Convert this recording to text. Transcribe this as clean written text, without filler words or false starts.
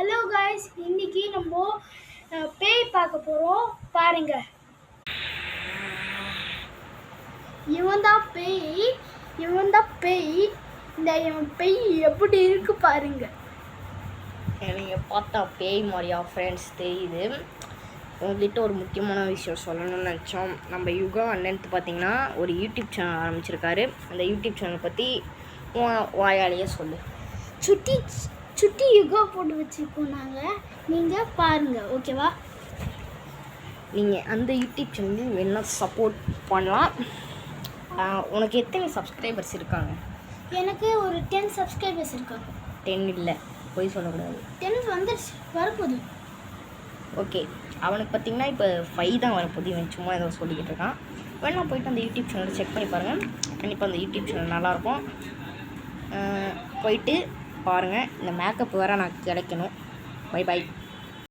Hello guys, இன்னைக்கு நம்ம பேய் பார்க்க போகிறோம். பாருங்க, இவன் தான் பேய். இவன் பேய் எப்படி இருக்கு பாருங்க. நீங்கள் பார்த்தா பேய் மாதிரியா ஃப்ரெண்ட்ஸ் தெரியுது. உங்கள்கிட்ட ஒரு முக்கியமான விஷயம் சொல்லணும்னு நினச்சோம். நம்ம யுகா அண்ணன் பார்த்தீங்கன்னா ஒரு யூடியூப் சேனல் ஆரம்பிச்சிருக்காரு. அந்த யூடியூப் சேனல் பற்றி வாயாலேயே சொல்லு. சுட்டி யுகா போட்டு வச்சுருக்கோம் நாங்கள். நீங்கள் பாருங்கள், ஓகேவா? நீங்கள் அந்த யூடியூப் சேனல் வேணா சப்போர்ட் பண்ணலாம். உனக்கு எத்தனை சப்ஸ்கிரைபர்ஸ் இருக்காங்க? எனக்கு ஒரு 10 சப்ஸ்கிரைபர்ஸ் இருக்காங்க. 10 இல்லை, போய் சொல்லக்கூடாது. 10 வந்துடுச்சு, வரப்போகுது. ஓகே, அவனுக்கு பார்த்திங்கன்னா இப்போ 5 தான் வரப்போகுது. இவன் சும்மா ஏதோ சொல்லிக்கிட்டு இருக்கான். வேணா போய்ட்டு அந்த யூடியூப் சேனலை செக் பண்ணி பாருங்கள். கண்டிப்பாக அந்த யூடியூப் சேனல் நல்லாயிருக்கும். போயிட்டு பாருங்கள். இந்த மேக்கப் வேறு நான் கிடைக்கணும். Bye bye.